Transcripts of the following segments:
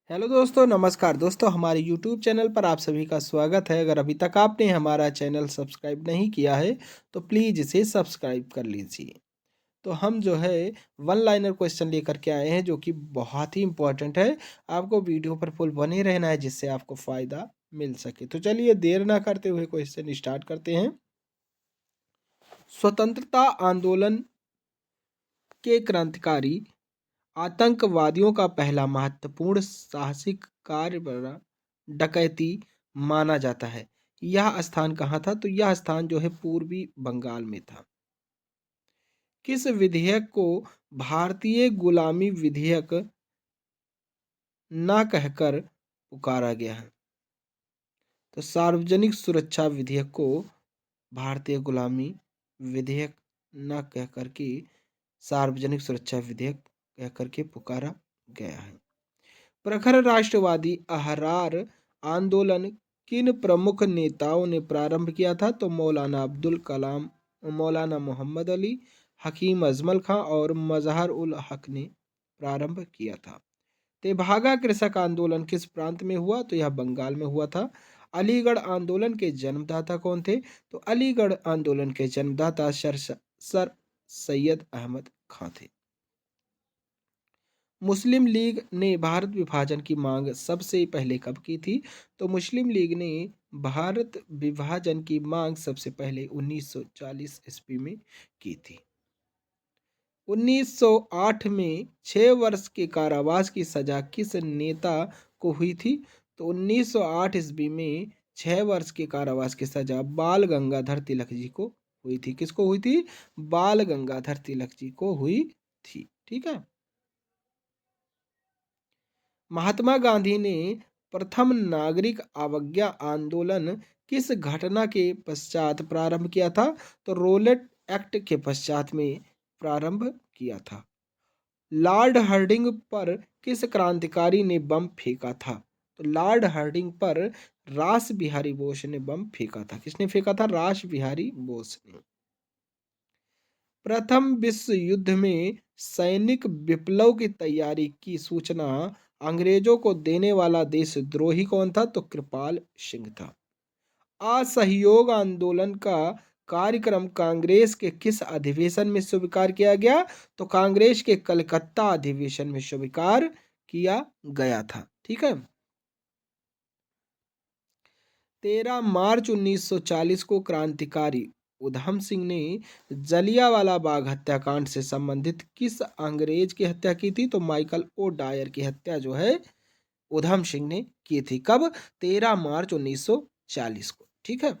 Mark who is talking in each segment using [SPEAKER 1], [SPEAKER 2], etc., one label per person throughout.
[SPEAKER 1] Hello दोस्तों, नमस्कार दोस्तों। हमारे यूट्यूब चैनल पर आप सभी का स्वागत है। अगर अभी तक आपने हमारा चैनल सब्सक्राइब नहीं किया है तो प्लीज़ इसे सब्सक्राइब कर लीजिए। तो हम जो है वन लाइनर क्वेश्चन लेकर के आए हैं जो कि बहुत ही इम्पोर्टेंट है। आपको वीडियो पर फुल बने रहना है जिससे आपको फ़ायदा मिल सके। तो चलिए देर ना करते हुए क्वेश्चन स्टार्ट करते हैं। स्वतंत्रता आंदोलन के क्रांतिकारी आतंकवादियों का पहला महत्वपूर्ण साहसिक कार्य बड़ा डकैती माना जाता है। यह स्थान कहाँ था? तो यह स्थान जो है पूर्वी बंगाल में था। किस विधेयक को भारतीय गुलामी विधेयक ना कहकर पुकारा गया है? तो सार्वजनिक सुरक्षा विधेयक को भारतीय गुलामी विधेयक न कह करके सार्वजनिक सुरक्षा विधेयक कह करके पुकारा गया है। प्रखर राष्ट्रवादी अहरार आंदोलन किन प्रमुख नेताओं ने प्रारंभ किया था? तो मौलाना अब्दुल कलाम, मौलाना मोहम्मद अली, हकीम अजमल खां और मजहर उल हक ने प्रारंभ किया था। तेभागा कृषक आंदोलन किस प्रांत में हुआ? तो यह बंगाल में हुआ था। अलीगढ़ आंदोलन के जन्मदाता कौन थे? तो अलीगढ़ आंदोलन के जन्मदाता सर सैयद अहमद खां थे। मुस्लिम लीग ने भारत विभाजन की मांग सबसे पहले कब की थी? तो मुस्लिम लीग ने भारत विभाजन की मांग सबसे पहले 1940 ईस्वी में की थी। 1908 में 6 वर्ष के कारावास की सजा किस नेता को हुई थी? तो 1908 ईस्वी में 6 वर्ष के कारावास की सजा बाल गंगाधर तिलक जी को हुई थी। किसको हुई थी? बाल गंगाधर तिलक जी को हुई थी। ठीक है। महात्मा गांधी ने प्रथम नागरिक अवज्ञा आंदोलन किस घटना के पश्चात प्रारंभ किया था? तो रोलेट एक्ट के पश्चात में प्रारंभ किया था। लॉर्ड हार्डिंग पर किस क्रांतिकारी ने बम फेंका था? तो लॉर्ड हार्डिंग पर रास बिहारी बोस ने बम फेंका था। किसने फेंका था? रास बिहारी बोस ने। प्रथम विश्व युद्ध में सैनिक विप्लव की तैयारी की सूचना अंग्रेजों को देने वाला देशद्रोही कौन था? तो कृपाल सिंह था। असहयोग आंदोलन का कार्यक्रम कांग्रेस के किस अधिवेशन में स्वीकार किया गया? तो कांग्रेस के कलकत्ता अधिवेशन में स्वीकार किया गया था। ठीक है। 13 मार्च 1940 को क्रांतिकारी उधम सिंह ने जलियांवाला बाग हत्याकांड से संबंधित किस अंग्रेज की हत्या की थी? तो माइकल ओ डायर की हत्या जो है उधम सिंह ने की थी। कब? 13 मार्च 1940 को। ठीक है।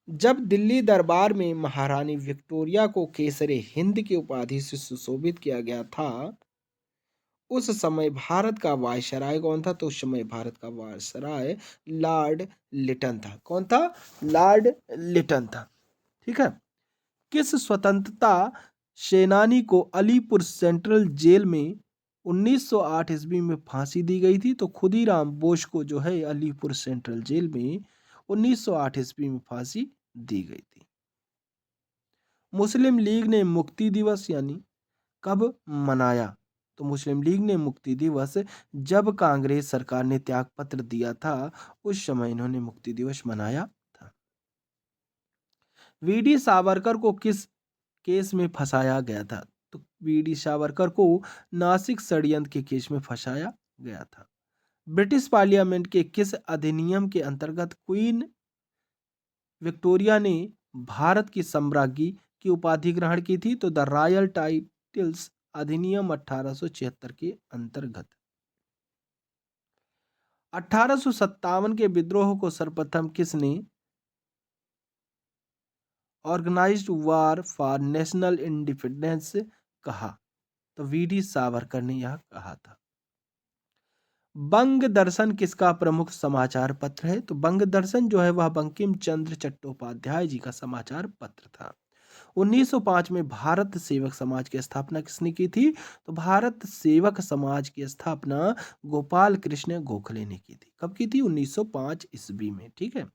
[SPEAKER 1] जब दिल्ली दरबार में महारानी विक्टोरिया को केसरे हिंद की उपाधि से सुशोभित किया गया था, उस समय भारत का वायसराय कौन था? तो उस समय भारत का वायसराय लॉर्ड लिटन था। कौन था? लॉर्ड लिटन था। ठीक है। किस स्वतंत्रता सेनानी को अलीपुर सेंट्रल जेल में 1908 ईस्वी में फांसी दी गई थी? तो खुदीराम बोस को जो है अलीपुर सेंट्रल जेल में 1908 ईस्वी में फांसी दी गई थी। मुस्लिम लीग ने मुक्ति दिवस यानी कब मनाया? तो मुस्लिम लीग ने मुक्ति दिवस जब कांग्रेस सरकार ने त्यागपत्र दिया था उस समय इन्होंने मुक्ति दिवस मनाया था। वीडी सावरकर को किस केस में फंसाया गया था? तो वीडी सावरकर को नासिक षड्यंत्र के केस में फंसाया गया था। ब्रिटिश पार्लियामेंट के किस अधिनियम के अंतर्गत क्वीन विक्टोरिया ने भारत की सम्राज्ञी की उपाधि ग्रहण की थी? तो द रॉयल टाइटल्स अधिनियम 1876 के अंतर्गत। 1857 के विद्रोह को सर्वप्रथम किसने organised war for national independence कहा? तो वीडी सावरकर ने यह कहा था। बंग दर्शन किसका प्रमुख समाचार पत्र है? तो बंग दर्शन जो है वह बंकिम चंद्र चट्टोपाध्याय जी का समाचार पत्र था। 1905 में भारत सेवक समाज की स्थापना किसने की थी? तो भारत सेवक समाज की स्थापना गोपाल कृष्ण गोखले ने की थी। कब की थी? 1905 ईस्वी में। ठीक है।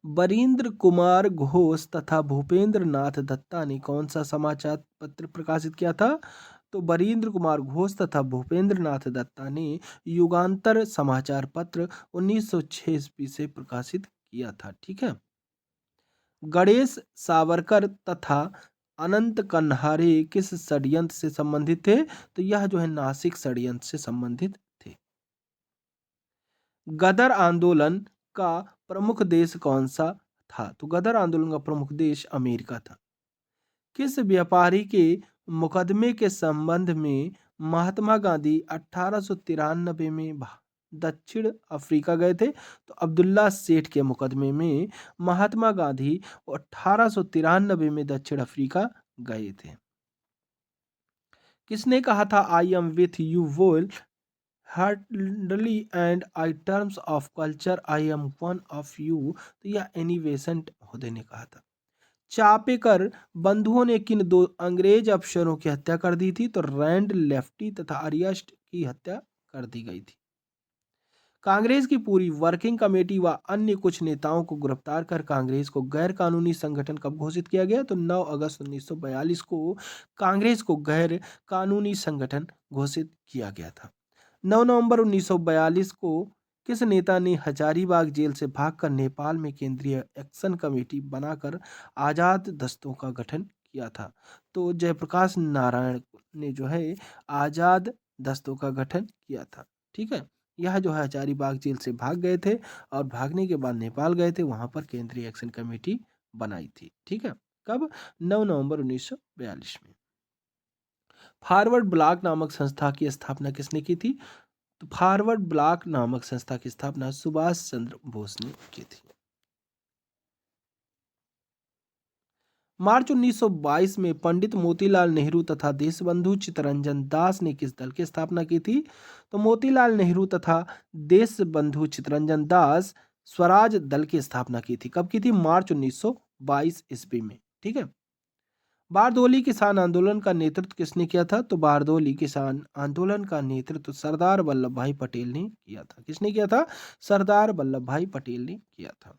[SPEAKER 1] बरींद्र कुमार घोष तथा भूपेंद्र नाथ दत्ता ने कौन सा समाचार पत्र प्रकाशित किया था? तो बरीन्द्र कुमार घोष तथा भूपेंद्र नाथ दत्ता ने युगांतर समाचार पत्र 1906 ईस्वी से प्रकाशित किया था। ठीक है। गणेश सावरकर तथा अनंत कन्हारे किस षड्यंत्र से संबंधित थे? तो यह जो है नासिक षड्यंत्र से संबंधित थे। गदर आंदोलन का प्रमुख देश कौन सा था? तो गदर आंदोलन का प्रमुख देश अमेरिका था। किस व्यापारी के मुकदमे के संबंध में महात्मा गांधी 1893 में दक्षिण अफ्रीका गए थे? तो अब्दुल्ला सेठ के मुकदमे में महात्मा गांधी 1893 में दक्षिण अफ्रीका गए थे। किसने कहा था I am with you wholeheartedly and I terms of culture I am one of you? तो यह एनी बेसेंट होदे ने कहा था। चापेकर बंधुओं ने किन दो अंग्रेज अफसरों की हत्या कर दी थी? तो रैंड लेफ्टी तथा अरियस्ट की हत्या कर दी गई थी। कांग्रेस की पूरी वर्किंग कमेटी व अन्य कुछ नेताओं को गिरफ्तार कर कांग्रेस को गैर कानूनी संगठन कब घोषित किया गया? तो 9 अगस्त 1942 को कांग्रेस को गैर कानूनी संगठन घोषित किया गया था। 9 नवंबर 1942 को किस नेता ने हजारीबाग जेल से भागकर नेपाल में केंद्रीय एक्शन कमेटी बनाकर आजाद दस्तों का गठन किया था? तो जयप्रकाश नारायण ने जो है आजाद दस्तों का गठन किया था। ठीक है। यह जो है हजारीबाग जेल से भाग गए थे और भागने के बाद नेपाल गए थे, वहां पर केंद्रीय एक्शन कमेटी बनाई थी। ठीक है। कब? 9 नवंबर 1942 में। फॉरवर्ड ब्लॉक नामक संस्था की स्थापना किसने की थी? तो फॉरवर्ड ब्लॉक नामक संस्था की स्थापना सुभाष चंद्र बोस ने की थी। मार्च 1922 में पंडित मोतीलाल नेहरू तथा देशबंधु चित्तरंजन दास ने किस दल की स्थापना की थी? तो मोतीलाल नेहरू तथा देशबंधु चित्तरंजन दास स्वराज दल की स्थापना की थी। कब की थी? मार्च 1922 ईस्वी में। ठीक है। बारदोली किसान आंदोलन का नेतृत्व किसने किया था? तो बारदोली किसान आंदोलन का नेतृत्व सरदार वल्लभ भाई पटेल ने किया था। किसने किया था? सरदार वल्लभ भाई पटेल ने किया था।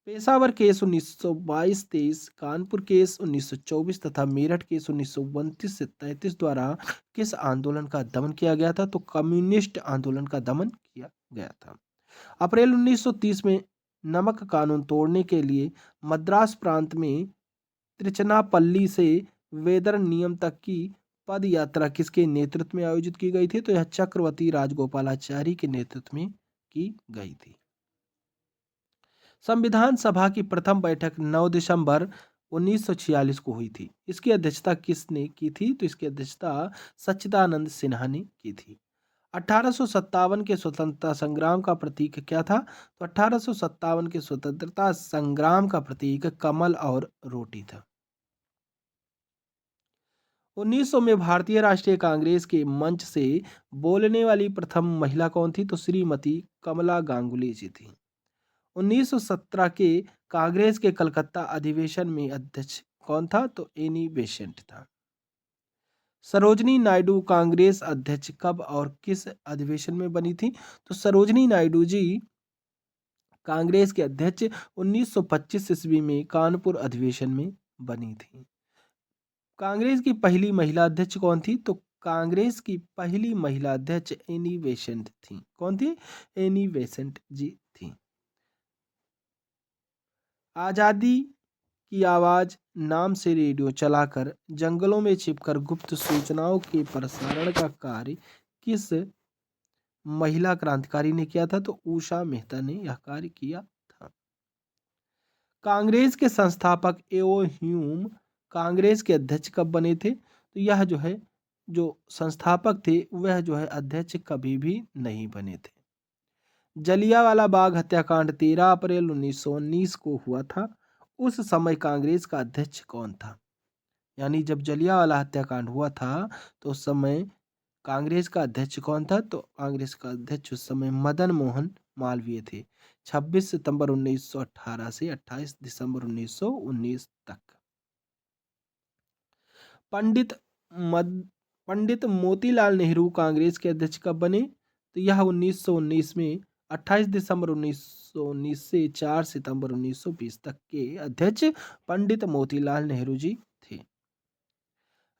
[SPEAKER 1] पेशावर केस 1922-23, कानपुर केस 1924 तथा मेरठ केस 1929 से 33 द्वारा किस आंदोलन का दमन किया गया था? तो कम्युनिस्ट आंदोलन का दमन किया गया था। अप्रैल 1930 में नमक कानून तोड़ने के लिए मद्रास प्रांत में त्रिचनापल्ली से वेदर नियम तक की पद यात्रा किसके नेतृत्व में आयोजित की गई थी? तो यह चक्रवर्ती राजगोपालाचारी के नेतृत्व में की गई थी। संविधान सभा की प्रथम बैठक 9 दिसंबर 1946 को हुई थी। इसकी अध्यक्षता किसने की थी? तो इसकी अध्यक्षता सच्चिदानंद सिन्हा ने की थी। 1857 के स्वतंत्रता संग्राम का प्रतीक क्या था? तो 1857 के स्वतंत्रता संग्राम का प्रतीक कमल और रोटी था। 1900 में भारतीय राष्ट्रीय कांग्रेस के मंच से बोलने वाली प्रथम महिला कौन थी? तो श्रीमती कमला गांगुली जी थी। 1917 के कांग्रेस के कलकत्ता अधिवेशन में अध्यक्ष कौन था? तो एनी बेसेंट था। सरोजनी नायडू कांग्रेस अध्यक्ष कब और किस अधिवेशन में बनी थी? तो सरोजनी नायडू जी कांग्रेस के अध्यक्ष 1925 ईस्वी में कानपुर अधिवेशन में बनी थी। कांग्रेस की पहली महिला अध्यक्ष कौन थी? तो कांग्रेस की पहली महिला अध्यक्ष एनी बेसेंट थी। कौन थी? एनी बेसेंट जी थी। आजादी की आवाज नाम से रेडियो चलाकर जंगलों में छिपकर गुप्त सूचनाओं के प्रसारण का कार्य किस महिला क्रांतिकारी ने किया था? तो उषा मेहता ने यह कार्य किया था। कांग्रेस के संस्थापक एओ ह्यूम कांग्रेस के अध्यक्ष कब बने थे? तो यह जो है जो संस्थापक थे वह जो है अध्यक्ष कभी भी नहीं बने थे। जलियांवाला बाग हत्याकांड 13 अप्रैल 1919 को हुआ था। उस समय कांग्रेस का अध्यक्ष कौन था? यानी जब जलियांवाला हत्याकांड हुआ था तो उस समय कांग्रेस का अध्यक्ष कौन था? तो कांग्रेस का अध्यक्ष उस समय मदन मोहन मालवीय थे। 26 सितंबर 1918 से 28 दिसंबर 1919 तक। पंडित मद पंडित मोतीलाल नेहरू कांग्रेस के अध्यक्ष कब बने? तो यह 1919 में 28 दिसंबर 1919 से 4 सितंबर 1920 तक के अध्यक्ष पंडित मोतीलाल नेहरू जी थे।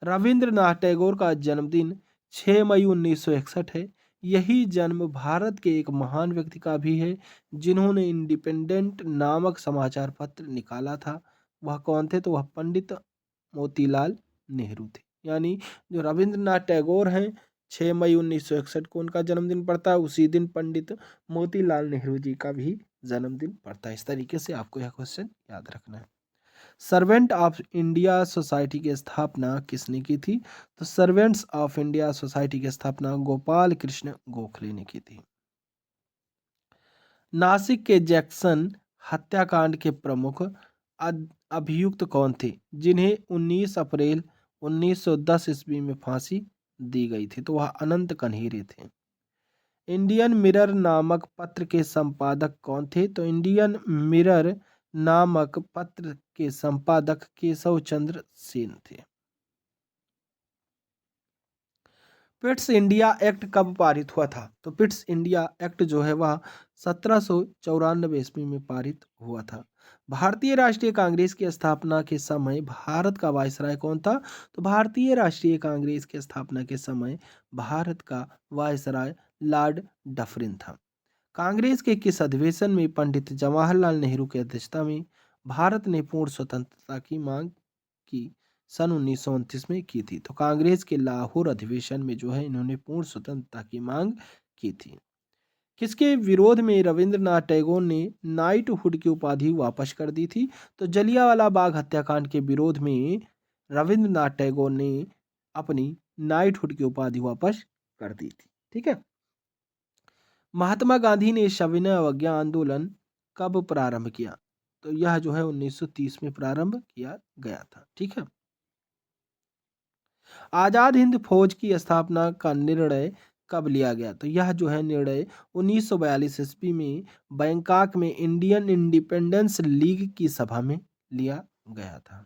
[SPEAKER 1] रविंद्रनाथ टैगोर का जन्मदिन 6 मई 1961 है। यही जन्म भारत के एक महान व्यक्ति का भी है जिन्होंने इंडिपेंडेंट नामक समाचार पत्र निकाला था। वह कौन थे? तो वह पंडित मोतीलाल नेहरू थे। यानी जो रविंद्रनाथ टैगोर हैं, 6 मई 1961 को उनका जन्मदिन पड़ता है। उसी दिन पंडित मोतीलाल नेहरू जी का भी जन्मदिन पड़ता है। इस तरीके से आपको यह क्वेश्चन याद रखना है। सर्वेंट ऑफ इंडिया सोसाइटी की स्थापना किसने की थी? तो सर्वेंट्स ऑफ इंडिया सोसाइटी की स्थापना गोपाल कृष्ण गोखले ने की थी। नासिक के जैक्सन हत्याकांड के प्रमुख अभियुक्त कौन थे जिन्हें 19 अप्रैल 1910 ईस्वी में फांसी दी गई थी? तो वह अनंत कन्हेरे थे। इंडियन मिरर नामक पत्र के संपादक कौन थे? तो इंडियन मिरर नामक पत्र के संपादक केशव चंद्र सेन थे। पिट्स इंडिया एक्ट कब पारित हुआ था? तो पिट्स इंडिया एक्ट जो है वह 1794 ईस्वी में पारित हुआ था। भारतीय राष्ट्रीय कांग्रेस की स्थापना के समय भारत का वायसराय कौन था? तो भारतीय राष्ट्रीय कांग्रेस की स्थापना के समय भारत का वायसराय लॉर्ड डफरिन था। कांग्रेस के किस अधिवेशन में पंडित जवाहरलाल नेहरू की अध्यक्षता में भारत ने पूर्ण स्वतंत्रता की मांग की? सन 1929 में की थी। तो कांग्रेस के लाहौर अधिवेशन में जो है इन्होंने पूर्ण स्वतंत्रता की मांग की थी। किसके विरोध में रविंद्रनाथ टैगोर ने नाइटहुड की उपाधि वापस कर दी थी? तो जलियांवाला बाग हत्याकांड के विरोध में रविंद्रनाथ टैगोर ने अपनी नाइटहुड की उपाधि वापस कर दी थी। ठीक है। महात्मा गांधी ने सविनय अवज्ञा आंदोलन कब प्रारंभ किया? तो यह जो है 1930 में प्रारंभ किया गया था। ठीक है। आजाद हिंद फौज की स्थापना का निर्णय कब लिया गया? तो यह जो है निर्णय 1942 ईस्वी में बैंकॉक में इंडियन इंडिपेंडेंस लीग की सभा में लिया गया था।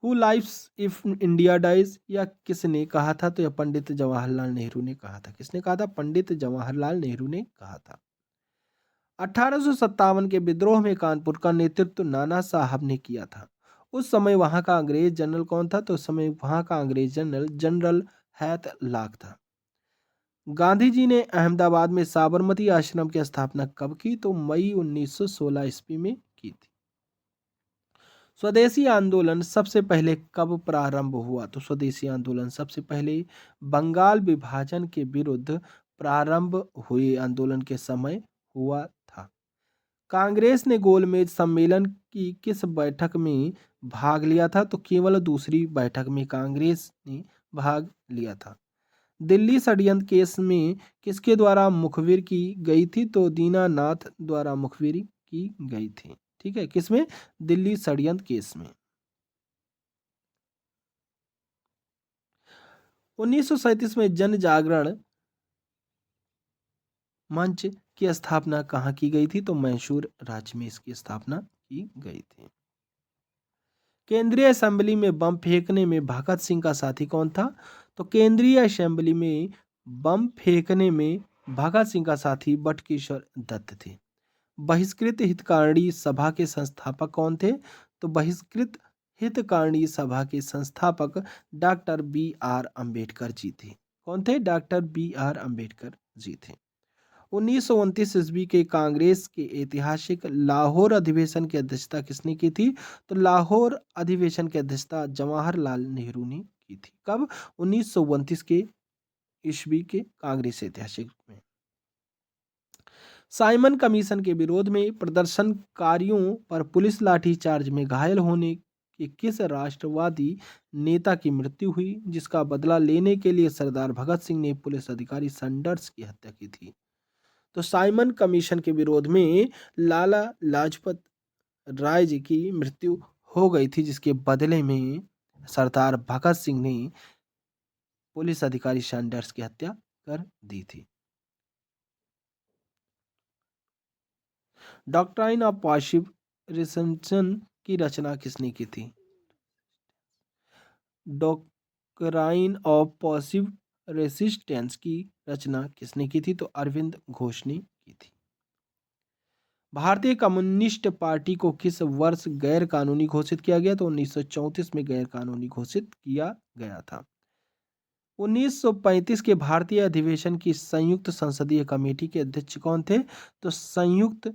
[SPEAKER 1] Who lives if India dies, या किसने कहा था? तो यह पंडित जवाहरलाल नेहरू ने कहा था। किसने कहा था? पंडित जवाहरलाल नेहरू ने कहा था। 1857 के विद्रोह में कानपुर का नेतृत्व नाना साहब ने किया था। उस समय वहां का अंग्रेज जनरल कौन था? तो उस समय वहां का अंग्रेज जनरल जनरल हैत लाक था। गांधी जी ने अहमदाबाद में साबरमती आश्रम की स्थापना कब की? तो मई 1916 ईस्वी में की थी। स्वदेशी आंदोलन सबसे पहले कब प्रारंभ हुआ? तो स्वदेशी आंदोलन सबसे पहले बंगाल विभाजन के विरुद्ध प्रारंभ हुए आंदोलन के समय हुआ था। कांग्रेस ने गोलमेज सम्मेलन की किस बैठक में भाग लिया था? तो केवल दूसरी बैठक में कांग्रेस ने भाग लिया था। दिल्ली षड्यंत्र केस में किसके द्वारा मुखबिर की गई थी? तो दीनानाथ द्वारा मुखबिर की गई थी। ठीक है। किसमें? दिल्ली षड्यंत्र केस में। 1937 में जन जागरण मंच की स्थापना कहाँ की गई थी? तो मैसूर राज्य में इसकी स्थापना की गई थी। केंद्रीय असेंबली में बम फेंकने में भगत सिंह का साथी कौन था? तो केंद्रीय असेंबली में बम फेंकने में भगत सिंह का साथी बटुकेश्वर दत्त थे। बहिष्कृत हितकारिणी सभा के संस्थापक कौन थे? तो बहिष्कृत हितकारिणी सभा के संस्थापक doctor B are Ambedkar ji थे। कौन थे? Doctor B are Ambedkar ji थे। 1929 ईस्वी के कांग्रेस के ऐतिहासिक लाहौर अधिवेशन की अध्यक्षता किसने की थी? तो लाहौर अधिवेशन की अध्यक्षता जवाहरलाल नेहरू ने की थी। कब? 1929 के ईस्वी के कांग्रेस ऐतिहासिक में। साइमन कमीशन के विरोध में प्रदर्शनकारियों पर पुलिस लाठीचार्ज में घायल होने के किस राष्ट्रवादी नेता की मृत्यु हुई जिसका बदला लेने के लिए सरदार भगत सिंह ने पुलिस अधिकारी सैंडर्स की हत्या की थी? तो साइमन कमीशन के विरोध में लाला लाजपत राय जी की मृत्यु हो गई थी जिसके बदले में सरदार भगत सिंह ने पुलिस अधिकारी सैंडर्स की हत्या कर दी थी। डॉक्ट्राइन ऑफ पॉजिटिव रिसेंशन की रचना किसने की थी? डॉक्ट्राइन ऑफ पॉजिटिव रेसिस्टेंस की रचना किसने की थी? तो अरविंद घोष ने की थी। भारतीय कम्युनिस्ट पार्टी को किस वर्ष गैर कानूनी घोषित किया गया? तो 1934 में गैर कानूनी घोषित किया गया था। 1935 के भारतीय अधिवेशन की संयुक्त संसदीय कमेटी के अध्यक्ष कौन थे? तो संयुक्त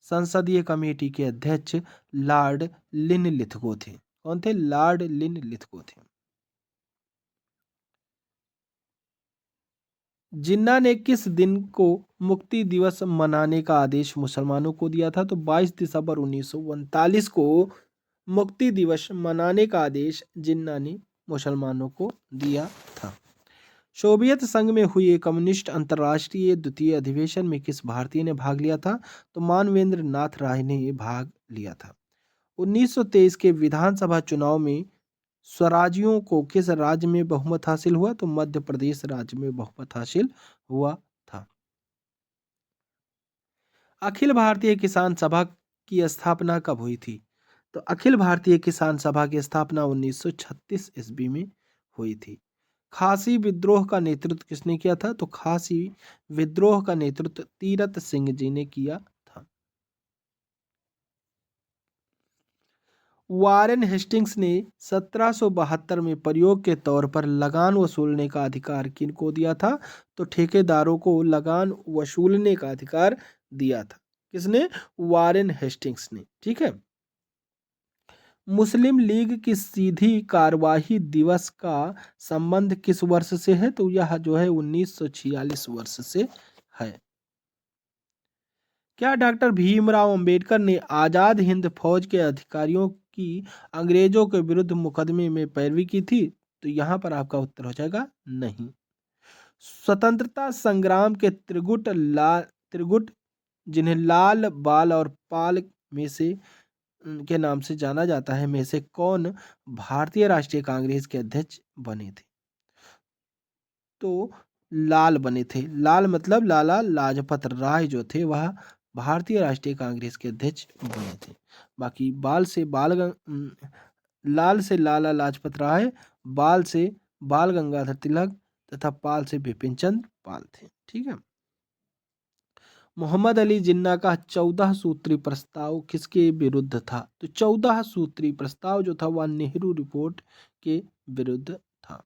[SPEAKER 1] संसदीय कमेटी के अध्यक्ष लॉर्ड लिनलिथगो थे। कौन थे? लॉर्ड लिनलिथगो थे। जिन्ना ने किस दिन को मुक्ति दिवस मनाने का आदेश मुसलमानों को दिया था? तो 22 दिसंबर 1939 को मुक्ति दिवस मनाने का आदेश जिन्ना ने मुसलमानों को दिया था। सोवियत संघ में हुए कम्युनिस्ट अंतर्राष्ट्रीय द्वितीय अधिवेशन में किस भारतीय ने भाग लिया था? तो मानवेंद्र नाथ राय ने भाग लिया था। 1923 के विधानसभा चुनाव में स्वराजियों को किस राज्य में बहुमत हासिल हुआ? तो मध्य प्रदेश राज्य में बहुमत हासिल हुआ था। अखिल भारतीय किसान सभा की स्थापना कब हुई थी? तो अखिल भारतीय किसान सभा की स्थापना 1936 ईस्वी में हुई थी। खासी विद्रोह का नेतृत्व किसने किया था? तो खासी विद्रोह का नेतृत्व तीरथ सिंह जी ने किया था। वारेन हेस्टिंग्स ने 1772 में प्रयोग के तौर पर लगान वसूलने का अधिकार किनको दिया था? तो ठेकेदारों को लगान वसूलने का अधिकार दिया था। किसने? वारेन हेस्टिंग्स ने। ठीक है। मुस्लिम लीग की सीधी कार्यवाही दिवस का संबंध किस वर्ष से है? तो यह जो है 1946 वर्ष से है। क्या डॉक्टर भीमराव अंबेडकर ने आजाद हिंद फौज के अधिकारियों की अंग्रेजों के विरुद्ध मुकदमे में पैरवी की थी? तो यहां पर आपका उत्तर हो जाएगा नहीं। स्वतंत्रता संग्राम के त्रिगुट जिन्हें लाल बाल और पाल में से के नाम से जाना जाता है में से कौन भारतीय राष्ट्रीय कांग्रेस के अध्यक्ष बने थे? तो लाल बने थे। लाल मतलब लाला लाजपत राय जो थे वह भारतीय राष्ट्रीय कांग्रेस के अध्यक्ष बने थे। बाकी लाल से लाला लाजपत राय, बाल से बाल गंगाधर तिलक तथा पाल से बिपिन चंद्र पाल थे। ठीक है। मोहम्मद अली जिन्ना का 14 सूत्री प्रस्ताव किसके विरुद्ध था? तो 14 सूत्री प्रस्ताव जो था वह नेहरू रिपोर्ट के विरुद्ध था।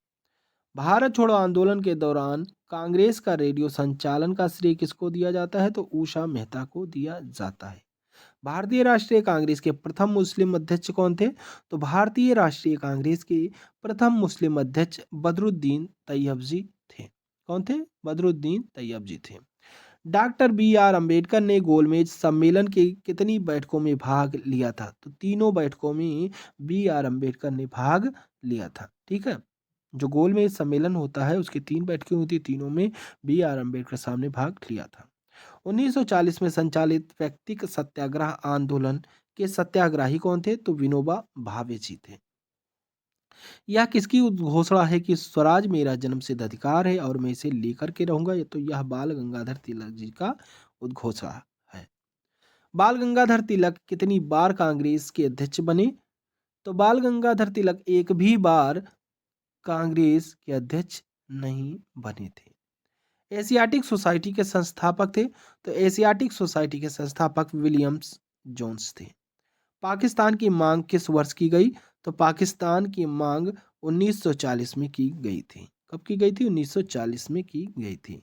[SPEAKER 1] भारत छोड़ो आंदोलन के दौरान कांग्रेस का रेडियो संचालन का श्रेय किसको दिया जाता है? तो उषा मेहता को दिया जाता है। भारतीय राष्ट्रीय कांग्रेस के प्रथम मुस्लिम अध्यक्ष कौन थे? तो भारतीय राष्ट्रीय कांग्रेस के प्रथम मुस्लिम अध्यक्ष बदरुद्दीन तैयब जी थे। कौन थे? बदरुद्दीन तैयब जी थे। डॉक्टर बी आर अम्बेडकर ने गोलमेज सम्मेलन की कितनी बैठकों में भाग लिया था? तो तीनों बैठकों में बी आर अम्बेडकर ने भाग लिया था। ठीक है। जो गोलमेज सम्मेलन होता है उसकी 3 बैठकें होती, तीनों में बी आर अम्बेडकर साहब ने भाग लिया था। 1940 में संचालित व्यक्तिक सत्याग्रह आंदोलन के सत्याग्रही कौन थे? तो विनोबा भावे जी थे। यह किसकी घोषणा है कि स्वराज मेरा जन्मसिद्ध अधिकार है और मैं इसे लेकर के रहूंगा? ये तो यह बाल गंगाधर तिलक जी का उद्घोषणा है। बाल गंगाधर तिलक कितनी बार कांग्रेस के अध्यक्ष बने? तो बाल गंगाधर तिलक एक भी बार कांग्रेस के अध्यक्ष नहीं बने थे। एशियाटिक सोसाइटी के संस्थापक थे? तो एशियाटिक सोसाइटी के संस्थापक विलियम्स जोन्स थे। पाकिस्तान की मांग किस वर्ष की गई? तो पाकिस्तान की मांग 1940 में की गई थी। कब की गई थी? 1940 में की गई थी।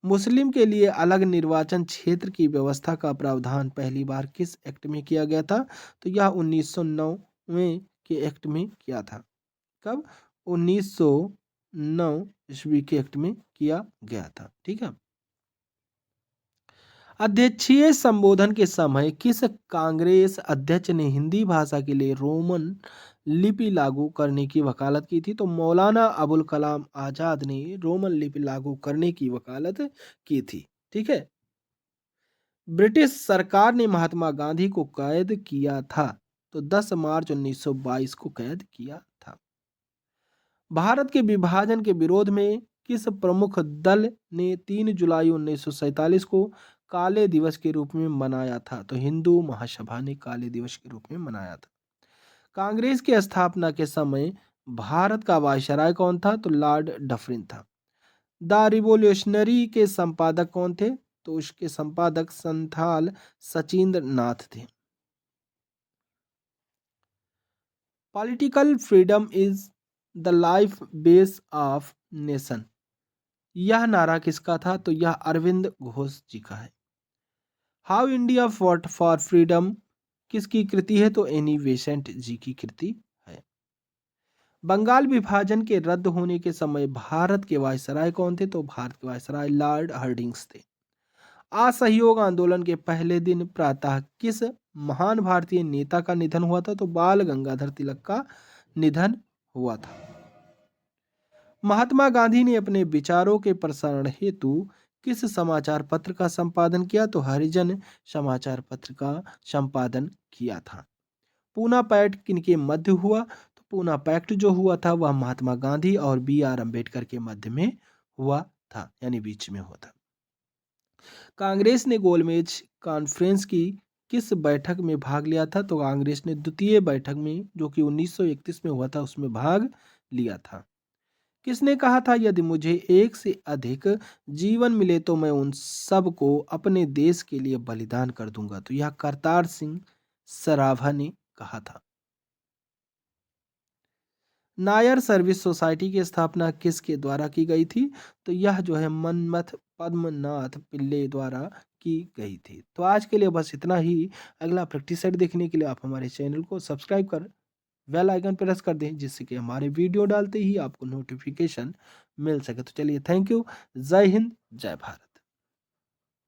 [SPEAKER 1] मुस्लिम के लिए अलग निर्वाचन क्षेत्र की व्यवस्था का प्रावधान पहली बार किस एक्ट में किया गया था? तो यह 1909 में के एक्ट में किया था। कब? 1909 ईस्वी के एक्ट में किया गया था। ठीक है। अध्यक्षीय संबोधन के समय किस कांग्रेस अध्यक्ष ने हिंदी भाषा के लिए रोमन लिपि लागू करने की वकालत की थी? तो मौलाना अबुल कलाम आजाद ने रोमन लिपि लागू करने की वकालत की थी। ठीक है। ब्रिटिश सरकार ने महात्मा गांधी को कैद किया था? तो 10 मार्च 1922 को कैद किया था। भारत के विभाजन के विरोध में किस प्रमुख दल ने 3 जुलाई 1947 को काले दिवस के रूप में मनाया था? तो हिंदू महासभा ने काले दिवस के रूप में मनाया था। कांग्रेस की स्थापना के समय भारत का वायसराय कौन था? तो लॉर्ड डफरिन था। द रिवोल्यूशनरी के संपादक कौन थे? तो उसके संपादक संथाल सचिंद्र नाथ थे। Political freedom is the life base of nation, यह नारा किसका था? तो यह अरविंद घोष जी का है। How India fought for freedom किसकी कृति है? तो एनी बेसेंट जी की कृति है। बंगाल विभाजन के रद्द होने के समय भारत के वायसराय कौन थे? तो भारत के वायसराय लॉर्ड हार्डिंग्स थे। असहयोग आंदोलन के पहले दिन प्रातः किस महान भारतीय नेता का निधन हुआ था? तो बाल गंगाधर तिलक का निधन हुआ था। महात्मा गांधी ने अपने विचारों के प्रसारण हेतु किस समाचार पत्र का संपादन किया? तो हरिजन समाचार पत्र का संपादन किया था। पूना पैक्ट किनके मध्य हुआ? तो पूना पैक्ट जो हुआ था वह महात्मा गांधी और B.R. अम्बेडकर के मध्य में हुआ था, यानी बीच में हुआ था। कांग्रेस ने गोलमेज कॉन्फ्रेंस की किस बैठक में भाग लिया था? तो कांग्रेस ने द्वितीय बैठक में, जो कि 1931 में हुआ था, उसमें भाग लिया था। किसने कहा था यदि मुझे एक से अधिक जीवन मिले तो मैं उन सब को अपने देश के लिए बलिदान कर दूंगा? तो यह करतार सिंह सराभा ने कहा था। नायर सर्विस सोसाइटी की स्थापना किसके द्वारा की गई थी? तो यह जो है मनमथ पद्मनाथ पिल्ले द्वारा की गई थी। तो आज के लिए बस इतना ही। अगला प्रैक्टिस सेट देखने के लिए आप हमारे चैनल को सब्सक्राइब कर बेल आइकन प्रेस कर दें, जिससे कि हमारे वीडियो डालते ही आपको नोटिफिकेशन मिल सके। तो चलिए, थैंक यू। जय हिंद, जय भारत।